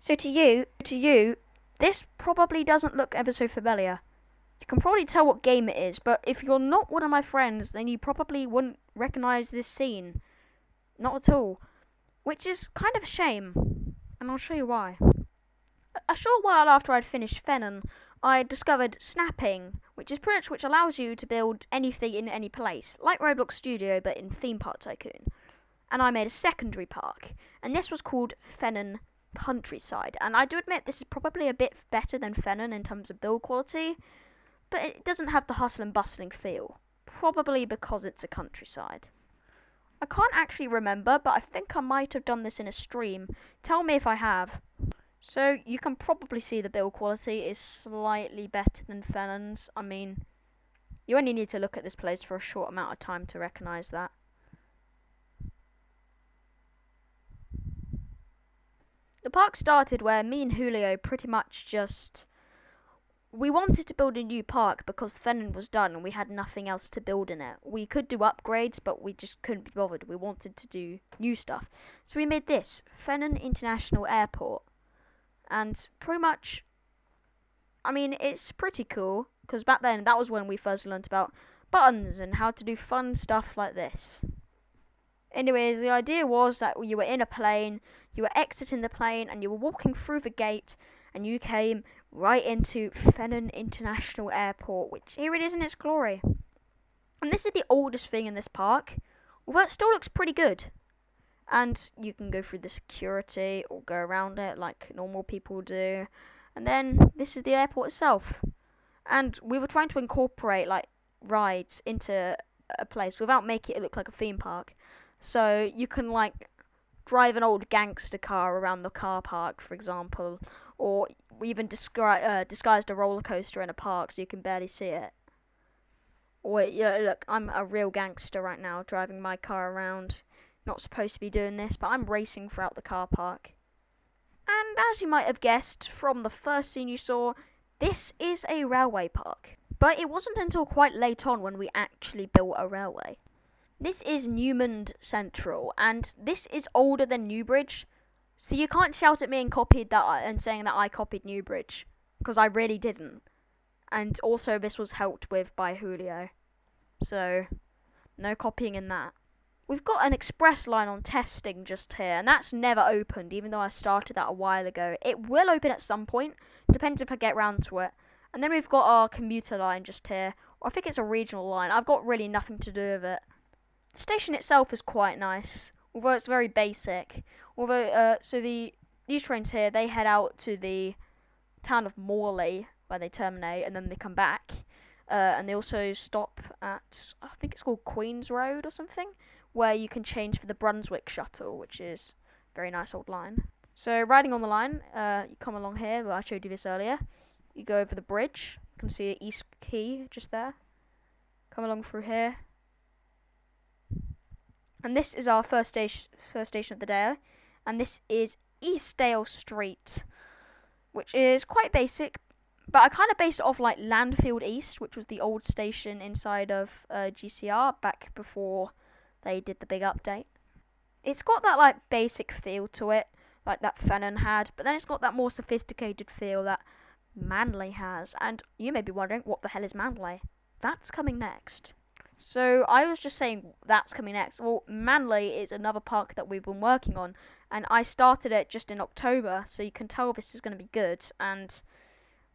So to you, this probably doesn't look ever so familiar. You can probably tell what game it is, but if you're not one of my friends, then you probably wouldn't recognise this scene. Not at all. Which is kind of a shame, and I'll show you why. A short while after I'd finished Fenon, I discovered snapping, which allows you to build anything in any place, like Roblox Studio but in Theme Park Tycoon. And I made a secondary park, and this was called Thenan Countryside. And I do admit this is probably a bit better than Fenon in terms of build quality, but it doesn't have the hustle and bustling feel, probably because it's a countryside. I can't actually remember, but I think I might have done this in a stream. Tell me if I have. So you can probably see the build quality is slightly better than Fenon's. I mean, you only need to look at this place for a short amount of time to recognise that. The park started where me and Julio pretty much we wanted to build a new park because Fenon was done and we had nothing else to build in it. We could do upgrades, but we just couldn't be bothered. We wanted to do new stuff. So we made this, Fenon International Airport. And pretty much, I mean, it's pretty cool, because back then, that was when we first learnt about buttons and how to do fun stuff like this. Anyways, the idea was that you were in a plane, you were exiting the plane, and you were walking through the gate, and you came right into Fenon International Airport, which here it is in its glory. And this is the oldest thing in this park, although it still looks pretty good. And you can go through the security or go around it like normal people do. And then this is the airport itself. And we were trying to incorporate like rides into a place without making it look like a theme park. So you can like drive an old gangster car around the car park, for example, or we even disguised a roller coaster in a park so you can barely see it. Or yeah, look, I'm a real gangster right now, driving my car around. Not supposed to be doing this, but I'm racing throughout the car park. And as you might have guessed from the first scene you saw, this is a railway park. But it wasn't until quite late on when we actually built a railway. This is Newman Central, and this is older than Newbridge. So you can't shout at me and saying that I copied Newbridge, because I really didn't. And also this was helped with by Julio. So, no copying in that. We've got an express line on testing just here, and that's never opened, even though I started that a while ago. It will open at some point, depends if I get round to it. And then we've got our commuter line just here, or I think it's a regional line. I've got really nothing to do with it. The station itself is quite nice, although it's very basic. These trains here, they head out to the town of Morley, where they terminate, and then they come back. And they also stop at, I think it's called Queens Road or something, where you can change for the Brunswick shuttle, which is a very nice old line. So riding on the line, you come along here, well, I showed you this earlier. You go over the bridge, you can see East Quay just there. Come along through here. And this is our first station of the day, and this is Eastdale Street, which is quite basic, but I kind of based it off like Landfield East, which was the old station inside of GCR back before they did the big update. It's got that like basic feel to it, like that Fenon had, but then it's got that more sophisticated feel that Manly has. And you may be wondering, what the hell is Manly? That's coming next. So I was just saying that's coming next. Well, Manly is another park that we've been working on, and I started it just in October, so you can tell this is going to be good. And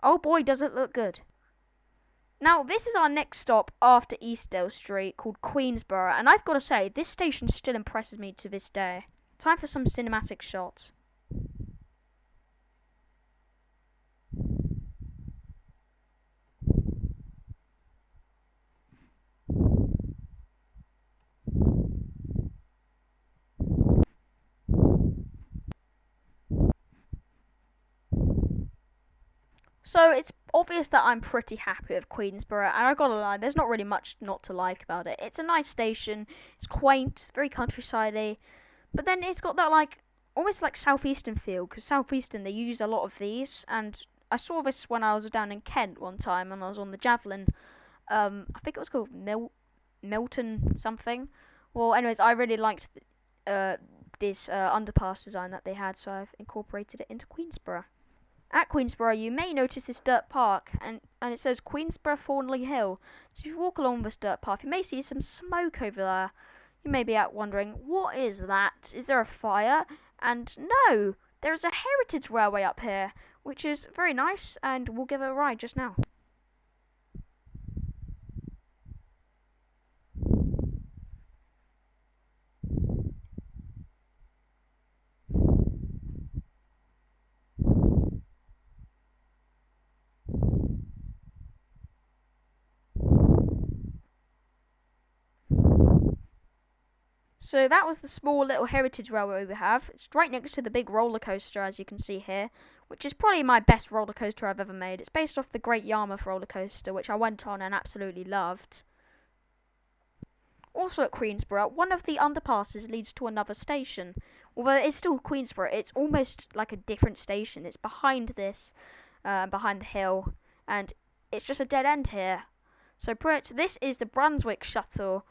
oh boy, does it look good. Now, this is our next stop after Eastdale Street, called Queensborough, and I've got to say, this station still impresses me to this day. Time for some cinematic shots. So it's obvious that I'm pretty happy with Queensborough, and I gotta lie, there's not really much not to like about it. It's a nice station, it's quaint, very countryside-y, but then it's got that like, almost like southeastern feel, because southeastern, they use a lot of these, and I saw this when I was down in Kent one time, and I was on the Javelin, I think it was called Milton something. Well, anyways, I really liked this underpass design that they had, so I've incorporated it into Queensborough. At Queensborough, you may notice this dirt park, and it says Queensborough Thornley Hill. So if you walk along this dirt path, you may see some smoke over there. You may be out wondering, what is that? Is there a fire? And no, there is a heritage railway up here, which is very nice, and we'll give it a ride just now. So that was the small little heritage railway we have. It's right next to the big roller coaster, as you can see here, which is probably my best roller coaster I've ever made. It's based off the Great Yarmouth roller coaster, which I went on and absolutely loved. Also at Queensborough, one of the underpasses leads to another station. Although it's still Queensborough, it's almost like a different station. It's behind this, behind the hill, and it's just a dead end here. So this is the Brunswick shuttle,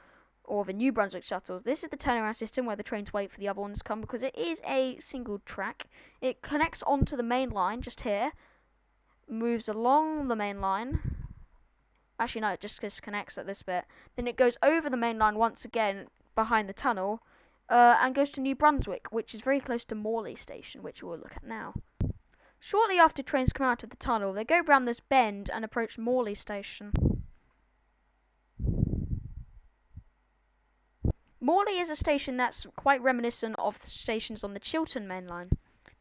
or the New Brunswick shuttles. This is the turnaround system where the trains wait for the other ones to come, because it is a single track. It connects onto the main line just here, moves along the main line. Actually, no, it just disconnects at this bit. Then it goes over the main line once again behind the tunnel, and goes to New Brunswick, which is very close to Morley station, which we'll look at now. Shortly after trains come out of the tunnel, they go round this bend and approach Morley station. Morley is a station that's quite reminiscent of the stations on the Chiltern main line.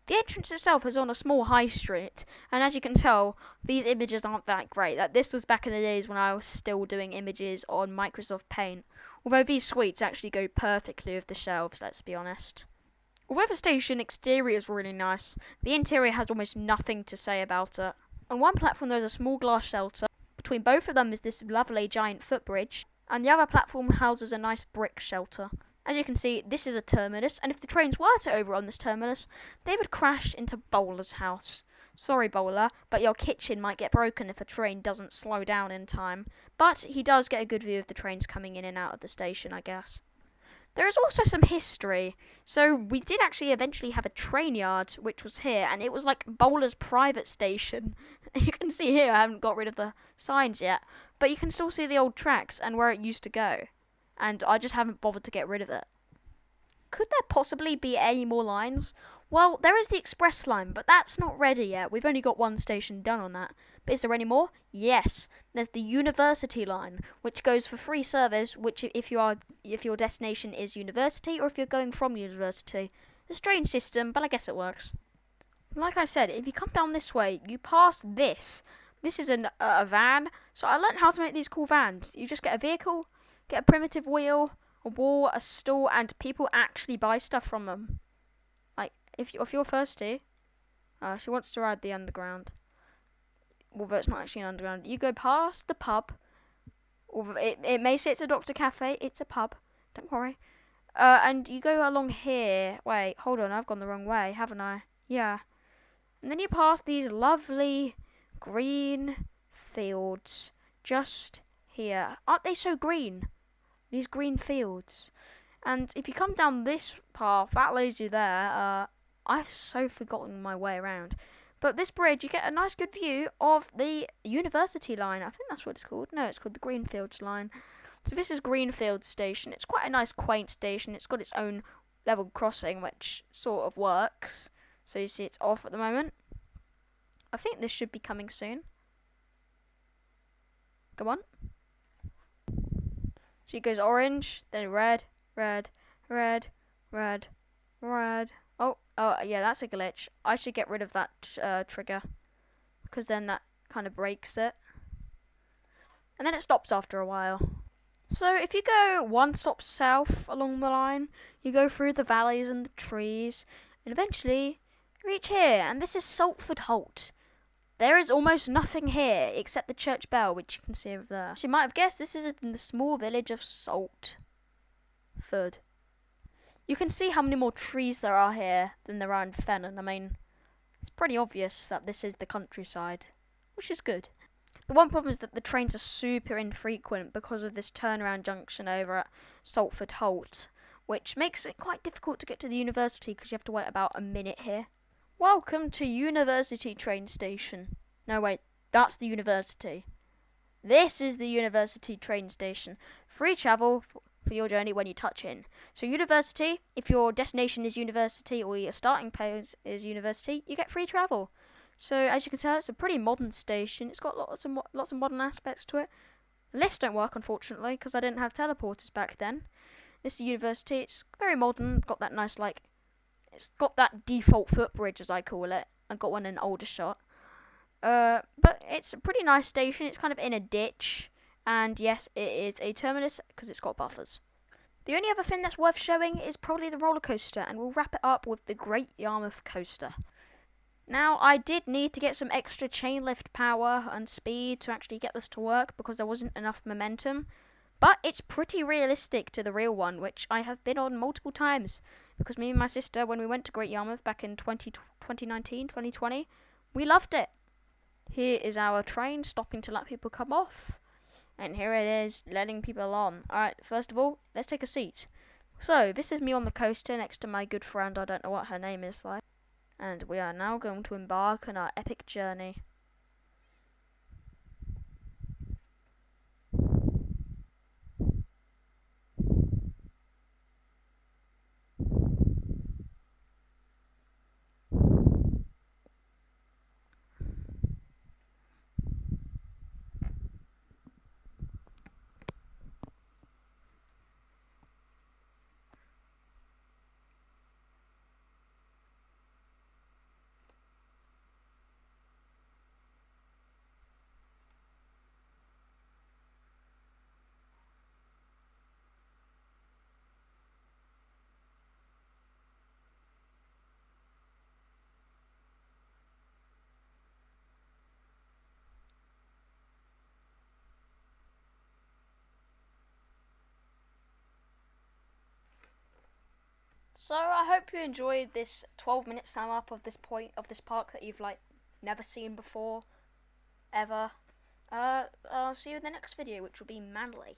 The entrance itself is on a small high street, and as you can tell, these images aren't that great. This was back in the days when I was still doing images on Microsoft Paint, although these suites actually go perfectly with the shelves, let's be honest. Although the station exterior is really nice, the interior has almost nothing to say about it. On one platform there is a small glass shelter. Between both of them is this lovely giant footbridge, and the other platform houses a nice brick shelter. As you can see, this is a terminus, and if the trains were to overrun this terminus, they would crash into Bowler's house. Sorry, Bowler, but your kitchen might get broken if a train doesn't slow down in time. But he does get a good view of the trains coming in and out of the station, I guess. There is also some history. So we did actually eventually have a train yard, which was here, and it was like Bowler's private station. You can see here, I haven't got rid of the signs yet, but you can still see the old tracks and where it used to go. And I just haven't bothered to get rid of it. Could there possibly be any more lines? Well, there is the express line, but that's not ready yet. We've only got one station done on that. But is there any more? Yes. There's the university line, which goes for free service, which if your destination is university or if you're going from university. A strange system, but I guess it works. Like I said, if you come down this way, you pass this. This is a van. So I learned how to make these cool vans. You just get a vehicle, get a primitive wheel, a wall, a stall, and people actually buy stuff from them. Like, if you're thirsty, she wants to ride the underground. Although it's not actually an underground. You go past the pub. It may say it's a Doctor Cafe. It's a pub. Don't worry. And you go along here. Wait, hold on. I've gone the wrong way, haven't I? Yeah. And then you pass these lovely green fields just here. Aren't they so green? These green fields. And if you come down this path, that leads you there. I've so forgotten my way around. But this bridge, you get a nice good view of the university line. I think that's what it's called. No, it's called the Greenfields line. So this is Greenfield Station. It's quite a nice, quaint station. It's got its own level crossing, which sort of works. So you see it's off at the moment. I think this should be coming soon. Come on. So it goes orange, then red, red, red, red, red. Oh, yeah, that's a glitch. I should get rid of that trigger, because then that kind of breaks it. And then it stops after a while. So if you go one stop south along the line, you go through the valleys and the trees, and eventually reach here, and this is Saltford Halt. There is almost nothing here except the church bell, which you can see over there. So you might have guessed this is in the small village of Saltford. You can see how many more trees there are here than there are in Fenon. I mean, it's pretty obvious that this is the countryside, which is good. The one problem is that the trains are super infrequent because of this turnaround junction over at Saltford Halt, which makes it quite difficult to get to the university because you have to wait about a minute here. Welcome to University train station. No, wait, that's the university. This is the university train station. Free travel for your journey when you touch in. So university, if your destination is university or your starting place is university, you get free travel. So as you can tell, it's a pretty modern station. It's got lots of modern aspects to it. The lifts don't work, unfortunately, because I didn't have teleporters back then. This is university. It's very modern. Got that nice, it's got that default footbridge, as I call it. I got one in an older shot. But it's a pretty nice station. It's kind of in a ditch. And yes, it is a terminus because it's got buffers. The only other thing that's worth showing is probably the roller coaster, and we'll wrap it up with the Great Yarmouth Coaster. Now, I did need to get some extra chain lift power and speed to actually get this to work because there wasn't enough momentum. But it's pretty realistic to the real one, which I have been on multiple times. Because me and my sister, when we went to Great Yarmouth back in 2020, we loved it. Here is our train stopping to let people come off. And here it is, letting people on. Alright, first of all, let's take a seat. So, this is me on the coaster next to my good friend, I don't know what her name is like. And we are now going to embark on our epic journey. So I hope you enjoyed this 12-minute sum up of this park that you've never seen before, ever. I'll see you in the next video, which will be Manly.